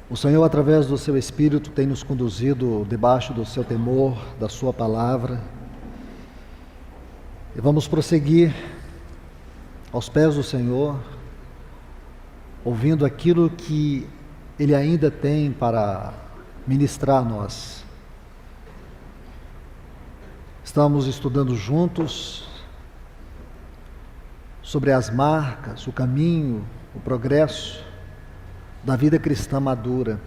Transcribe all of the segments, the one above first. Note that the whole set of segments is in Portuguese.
O Senhor, através do seu Espírito, tem nos conduzido debaixo do seu temor, da sua palavra. E vamos prosseguir aos pés do Senhor, ouvindo aquilo que Ele ainda tem para ministrar a nós. Estamos estudando juntos sobre as marcas, o caminho, o progresso da vida cristã madura.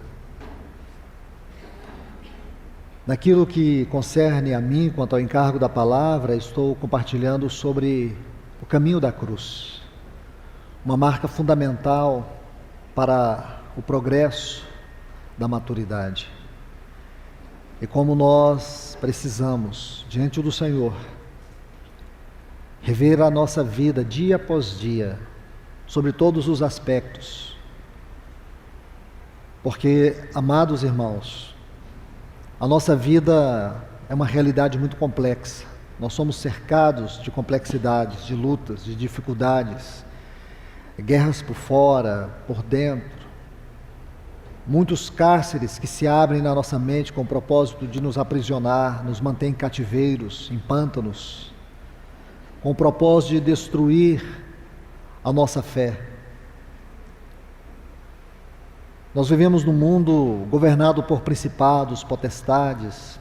Naquilo que concerne a mim, quanto ao encargo da palavra, estou compartilhando sobre o caminho da cruz, uma marca fundamental para o progresso da maturidade. E como nós precisamos, diante do Senhor, rever a nossa vida dia após dia, sobre todos os aspectos. Porque, amados irmãos, a nossa vida é uma realidade muito complexa. Nós somos cercados de complexidades, de lutas, de dificuldades, guerras por fora, por dentro. Muitos cárceres que se abrem na nossa mente com o propósito de nos aprisionar, nos manter em cativeiros, em pântanos, com o propósito de destruir a nossa fé. Nós vivemos num mundo governado por principados, potestades,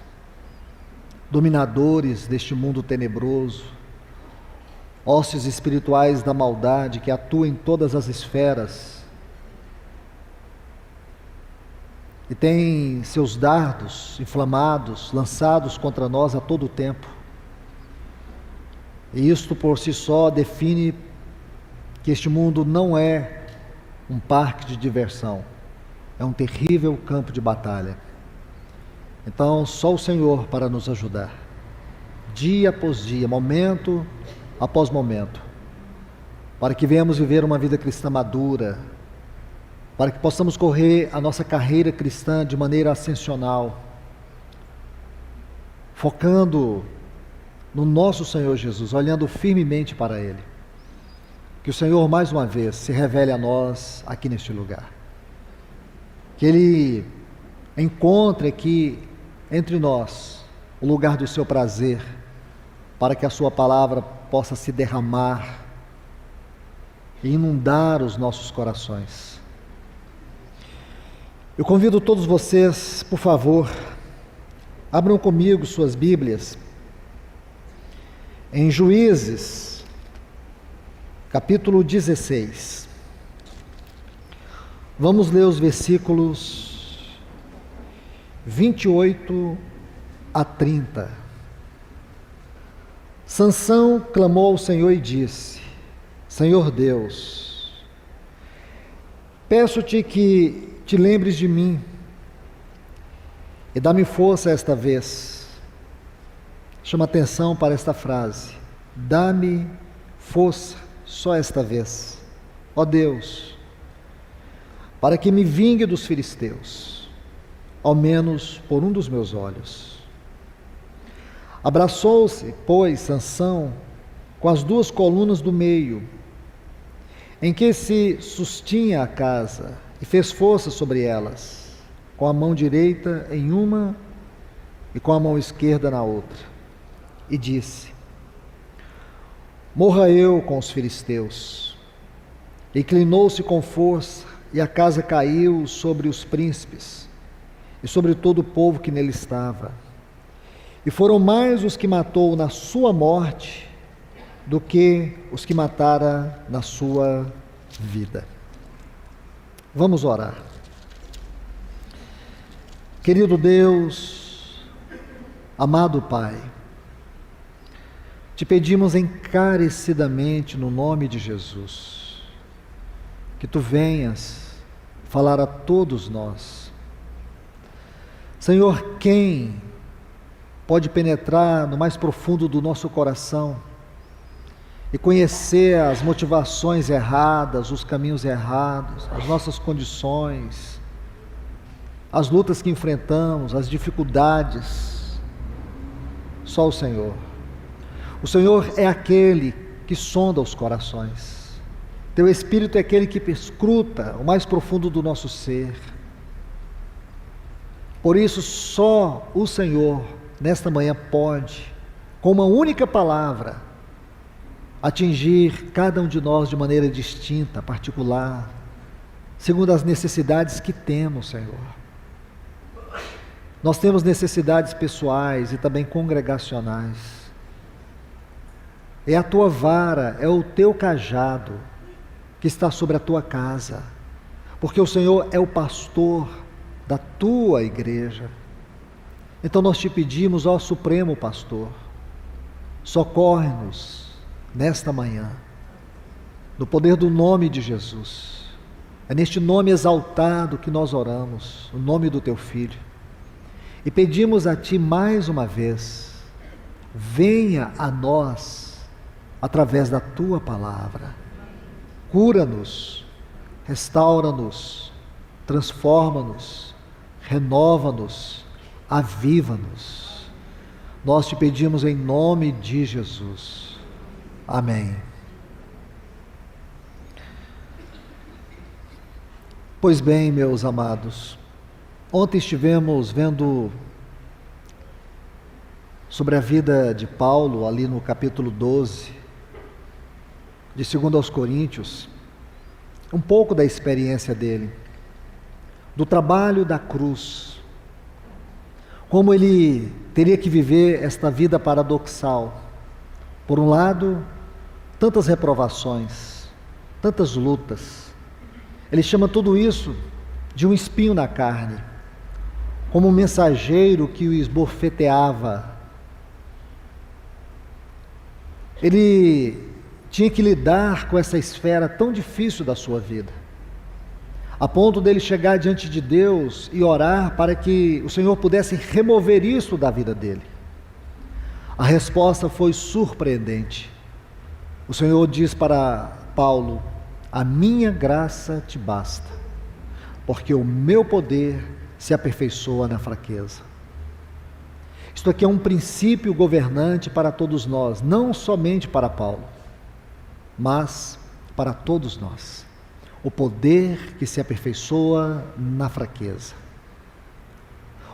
dominadores deste mundo tenebroso, hostes espirituais da maldade que atuam em todas as esferas e têm seus dardos inflamados lançados contra nós a todo tempo. E isto por si só define que este mundo não é um parque de diversão. É um terrível campo de batalha. Então, só o Senhor para nos ajudar, dia após dia, momento após momento, para que venhamos viver uma vida cristã madura, para que possamos correr a nossa carreira cristã de maneira ascensional, focando no nosso Senhor Jesus, olhando firmemente para Ele. Que o Senhor, mais uma vez, se revele a nós aqui neste lugar. Que Ele encontre aqui entre nós o lugar do seu prazer, para que a sua palavra possa se derramar e inundar os nossos corações. Eu convido todos vocês, por favor, abram comigo suas Bíblias em Juízes, capítulo 16. Vamos ler os versículos 28 a 30. Sansão clamou ao Senhor e disse: Senhor Deus, peço-te que te lembres de mim e dá-me força esta vez. Chama atenção para esta frase: dá-me força só esta vez, ó Deus, para que me vingue dos filisteus, ao menos por um dos meus olhos. Abraçou-se, pois, Sansão com as duas colunas do meio, em que se sustinha a casa, e fez força sobre elas, com a mão direita em uma e com a mão esquerda na outra, e disse: morra eu com os filisteus. Inclinou-se com força, e a casa caiu sobre os príncipes e sobre todo o povo que nele estava. E foram mais os que matou na sua morte do que os que matara na sua vida. Vamos orar. Querido Deus, amado Pai, te pedimos encarecidamente no nome de Jesus, que Tu venhas falar a todos nós. Senhor, quem pode penetrar no mais profundo do nosso coração e conhecer as motivações erradas, os caminhos errados, as nossas condições, as lutas que enfrentamos, as dificuldades? Só o Senhor. O Senhor é aquele que sonda os corações. Teu Espírito é aquele que perscruta o mais profundo do nosso ser. Por isso, só o Senhor, nesta manhã, pode, com uma única palavra, atingir cada um de nós de maneira distinta, particular, segundo as necessidades que temos, Senhor. Nós temos necessidades pessoais e também congregacionais. É a tua vara, é o teu cajado que está sobre a tua casa, porque o Senhor é o pastor da tua igreja. Então nós te pedimos, ó Supremo Pastor, socorre-nos nesta manhã, no poder do nome de Jesus. É neste nome exaltado que nós oramos, o nome do teu Filho. E pedimos a ti mais uma vez, venha a nós através da tua palavra. Cura-nos, restaura-nos, transforma-nos, renova-nos, aviva-nos. Nós te pedimos em nome de Jesus. Amém. Pois bem, meus amados, ontem estivemos vendo sobre a vida de Paulo, ali no capítulo 12, de 2 aos Coríntios, um pouco da experiência dele, do trabalho da cruz, como ele teria que viver esta vida paradoxal. Por um lado, tantas reprovações, tantas lutas. Ele chama tudo isso de um espinho na carne, como um mensageiro que o esbofeteava. Ele tinha que lidar com essa esfera tão difícil da sua vida, a ponto dele chegar diante de Deus e orar para que o Senhor pudesse remover isso da vida dele. A resposta foi surpreendente. O Senhor diz para Paulo: a minha graça te basta, porque o meu poder se aperfeiçoa na fraqueza. Isto aqui é um princípio governante para todos nós, não somente para Paulo, mas para todos nós. O poder que se aperfeiçoa na fraqueza.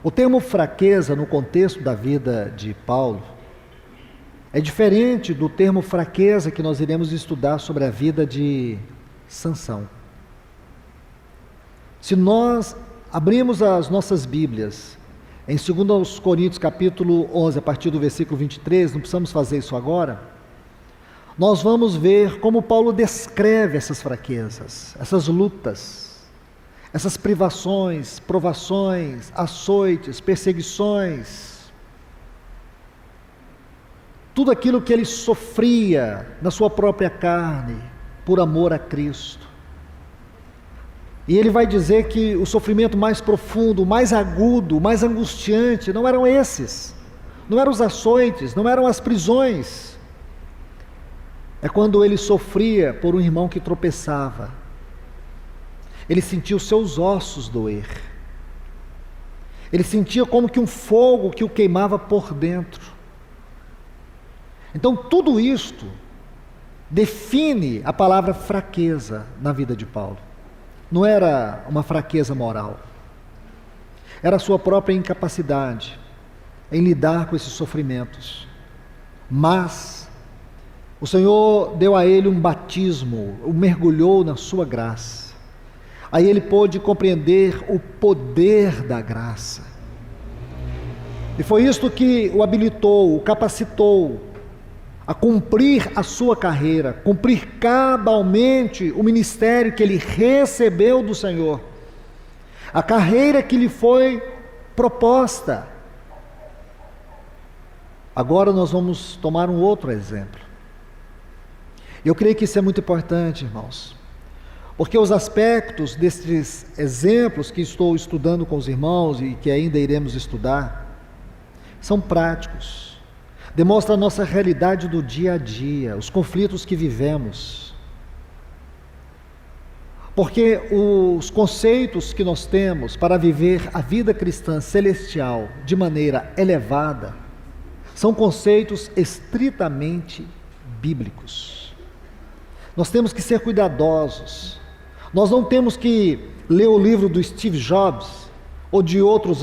O termo fraqueza, no contexto da vida de Paulo, é diferente do termo fraqueza que nós iremos estudar sobre a vida de Sansão. Se nós abrimos as nossas Bíblias em 2 Coríntios capítulo 11, a partir do versículo 23, não precisamos fazer isso agora, nós vamos ver como Paulo descreve essas fraquezas, essas lutas, essas privações, provações, açoites, perseguições, tudo aquilo que ele sofria na sua própria carne, por amor a Cristo. E ele vai dizer que o sofrimento mais profundo, mais agudo, mais angustiante, não eram esses, não eram os açoites, não eram as prisões. É quando ele sofria por um irmão que tropeçava. Ele sentia os seus ossos doer. Ele sentia como que um fogo que o queimava por dentro. Então tudo isto define a palavra fraqueza na vida de Paulo. Não era uma fraqueza moral. Era a sua própria incapacidade em lidar com esses sofrimentos. Mas o Senhor deu a ele um batismo, o mergulhou na sua graça. Aí ele pôde compreender o poder da graça. E foi isto que o habilitou, o capacitou a cumprir a sua carreira, cumprir cabalmente o ministério que ele recebeu do Senhor, a carreira que lhe foi proposta. Agora nós vamos tomar um outro exemplo. Eu creio que isso é muito importante, irmãos, porque os aspectos desses exemplos que estou estudando com os irmãos e que ainda iremos estudar, são práticos, demonstra a nossa realidade do dia a dia, os conflitos que vivemos. Porque os conceitos que nós temos para viver a vida cristã celestial de maneira elevada, são conceitos estritamente bíblicos. Nós temos que ser cuidadosos. Nós não temos que ler o livro do Steve Jobs ou de outros